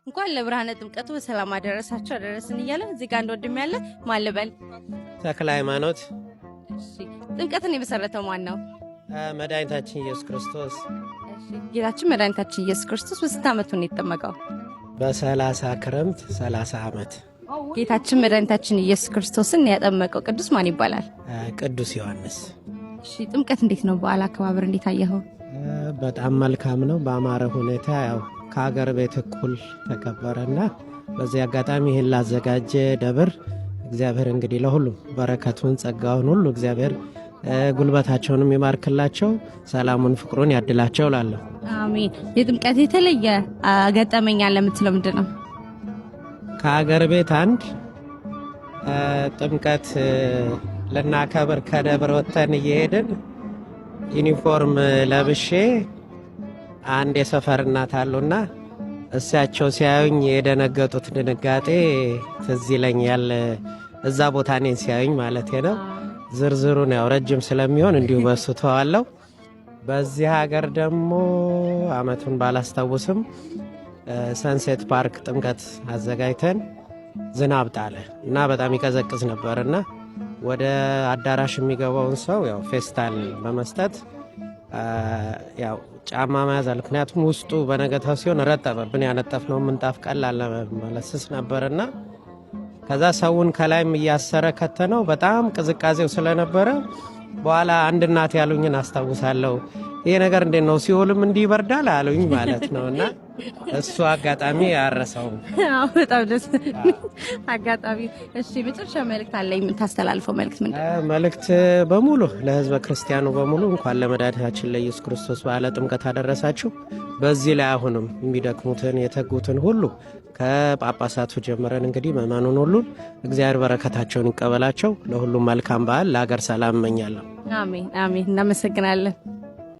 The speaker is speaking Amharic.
እንኳን ለብርሃነ ጥምቀቱ በሰላም አደረሳችሁ አደረስን እያለን እዚህ ጋር እንደወድም ያለ ማለበል ተክለ ሃይማኖት። እሺ ጥምቀትን የመሰረተው ማን ነው? መድኃኒታችን ኢየሱስ ክርስቶስ። እሺ ጌታችን መድኃኒታችን ኢየሱስ ክርስቶስ በስንት ዓመቱ ነው የተጠመቀው? በ30 ክረምት 30 ዓመት። ጌታችን መድኃኒታችን ኢየሱስ ክርስቶስን ያጠመቀው ቅዱስ ማን ይባላል? ቅዱስ ዮሐንስ። እሺ ጥምቀት እንዴት ነው? በዓል አከባበር እንዴት አየኸው? በጣም መልካም ነው። በአማረ ሁኔታ ያው ከሀገር ቤት እኩል ተከበረና በዚህ አጋጣሚ ይህን ላዘጋጀ ደብር እግዚአብሔር እንግዲህ ለሁሉም በረከቱን ጸጋውን ሁሉ እግዚአብሔር ጉልበታቸውንም ይማርክላቸው፣ ሰላሙን ፍቅሩን ያድላቸው ላለሁ። አሜን። የጥምቀት የተለየ ገጠመኝ አለ የምትለው ምንድን ነው? ከሀገር ቤት አንድ ጥምቀት ልናከብር ከደብር ወጥተን እየሄድን ዩኒፎርም ለብሼ አንድ የሰፈር እናት አሉና እሳቸው ሲያዩኝ የደነገጡት ድንጋጤ ትዝ ይለኛል። እዛ ቦታ እኔን ሲያዩኝ ማለት ነው። ዝርዝሩን ያው ረጅም ስለሚሆን እንዲሁ በሱ ተዋለሁ። በዚህ ሀገር ደግሞ አመቱን ባላስታውስም ሰንሴት ፓርክ ጥምቀት አዘጋጅተን ዝናብ ጣለ እና በጣም ይቀዘቅዝ ነበርና ወደ አዳራሽ የሚገባውን ሰው ያው ፌስታል በመስጠት ያው ጫማ መያዝ አለ። ምክንያቱም ውስጡ በነገታው ሲሆን ረጠበብን። ያነጠፍነው ምንጣፍ ቀላል መለስስ ነበርና ከዛ ሰውን ከላይም እያሰረ ከተነው። በጣም ቅዝቃዜው ስለነበረ በኋላ አንድ እናት ያሉኝን አስታውሳለሁ። ይሄ ነገር እንዴት ነው ሲኦልም እንዲህ ይበርዳል አሉኝ ማለት ነውና እሱ አጋጣሚ አረሳውም። አዎ በጣም ደስ አጋጣሚ። እሺ መጨረሻ መልእክት አለኝ። የምታስተላልፈው መልእክት ምንድን ነው? መልእክት በሙሉ ለህዝበ ክርስቲያኑ በሙሉ እንኳን ለመድኃኒታችን ለኢየሱስ ክርስቶስ በዓለ ጥምቀት አደረሳችሁ። በዚህ ላይ አሁንም የሚደክሙትን የተጉትን ሁሉ ከጳጳሳቱ ጀምረን እንግዲህ ምእመኑን ሁሉ እግዚአብሔር በረከታቸውን ይቀበላቸው። ለሁሉም መልካም በዓል፣ ለሀገር ሰላም እመኛለሁ። አሜን አሜን። እናመሰግናለን።